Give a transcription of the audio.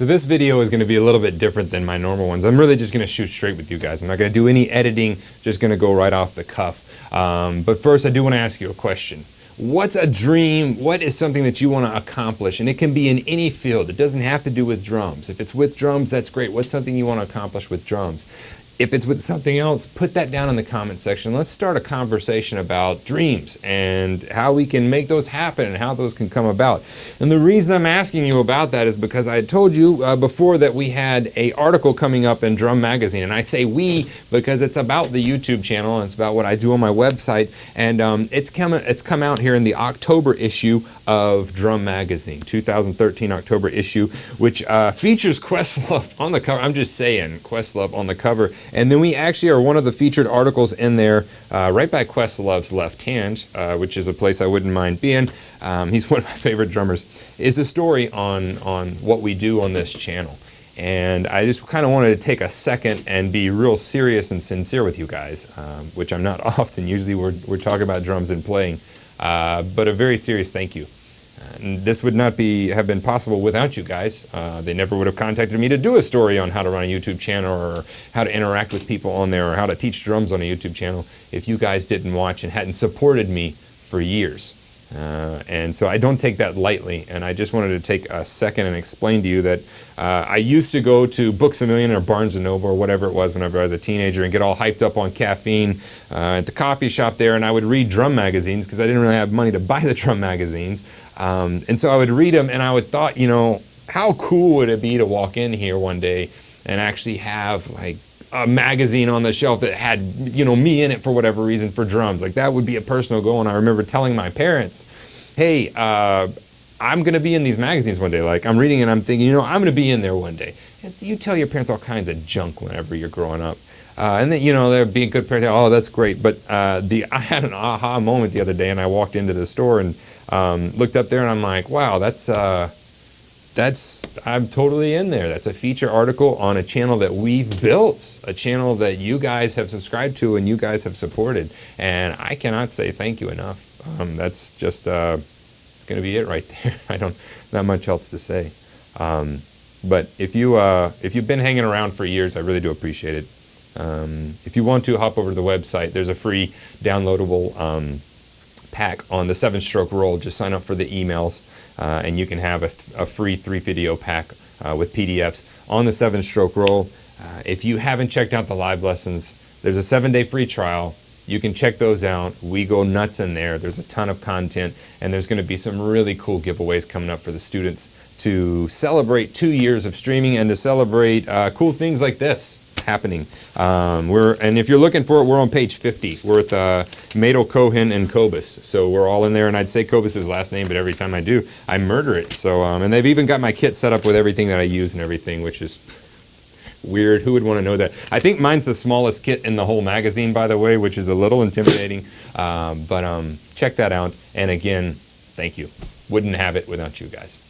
So this video is going to be a little bit different than my normal ones. I'm really just going to shoot straight with you guys. I'm not going to do any editing, just going to go right off the cuff. But first, I do want to ask you a question. What's a dream? What is something that you want to accomplish? And it can be in any field. It doesn't have to do with drums. If it's with drums, that's great. What's something you want to accomplish with drums? If it's with something else, put that down in the comment section. Let's start a conversation about dreams and how we can make those happen and how those can come about. And the reason I'm asking you about that is because I had told you before that we had an article coming up in Drum Magazine. And I say we because it's about the YouTube channel and it's about what I do on my website. And it's come out here in the October issue of Drum Magazine, 2013 October issue, which features Questlove on the cover. I'm just saying, Questlove on the cover. And then we actually are one of the featured articles in there, right by Questlove's left hand, which is a place I wouldn't mind being. He's one of my favorite drummers. Is a story on what we do on this channel. And I just kind of wanted to take a second and be real serious and sincere with you guys, which I'm not often. Usually we're talking about drums and playing, but a very serious thank you. And this would not have been possible without you guys. They never would have contacted me to do a story on how to run a YouTube channel or how to interact with people on there or how to teach drums on a YouTube channel if you guys didn't watch and hadn't supported me for years. And so I don't take that lightly, and I just wanted to take a second and explain to you that I used to go to Books A Million or Barnes & Noble or whatever it was whenever I was a teenager and get all hyped up on caffeine at the coffee shop there, and I would read drum magazines because I didn't really have money to buy the drum magazines. And so I would read them, and I would thought, you know, how cool would it be to walk in here one day and actually have like a magazine on the shelf that had, you know, me in it for whatever reason for drums. Like that would be a personal goal. And I remember telling my parents, hey, I'm going to be in these magazines one day. Like I'm reading and I'm thinking, you know, I'm going to be in there one day. And you tell your parents all kinds of junk whenever you're growing up. And then, you know, they're being good parents. Oh, that's great. But I had an aha moment the other day and I walked into the store and looked up there and I'm like, wow, I'm totally in there. That's a feature article on a channel that we've built, a channel that you guys have subscribed to and you guys have supported. And I cannot say thank you enough. That's just, it's going to be it right there. Not much else to say. But if you've been hanging around for years, I really do appreciate it. If you want to, hop over to the website. There's a free downloadable pack on the 7-stroke roll. Just sign up for the emails and you can have a free 3-video pack with PDFs on the 7-stroke roll. If you haven't checked out the live lessons, there's a 7-day free trial. You can check those out. We go nuts in there. There's a ton of content and there's going to be some really cool giveaways coming up for the students to celebrate 2 years of streaming and to celebrate cool things like this happening. And if you're looking for it, we're on page 50. We're at Madel, Cohen, and Kobus. So we're all in there, and I'd say Kobus' last name, but every time I do, I murder it. So and they've even got my kit set up with everything that I use and everything, which is weird. Who would want to know that? I think mine's the smallest kit in the whole magazine, by the way, which is a little intimidating. But check that out. And again, thank you. Wouldn't have it without you guys.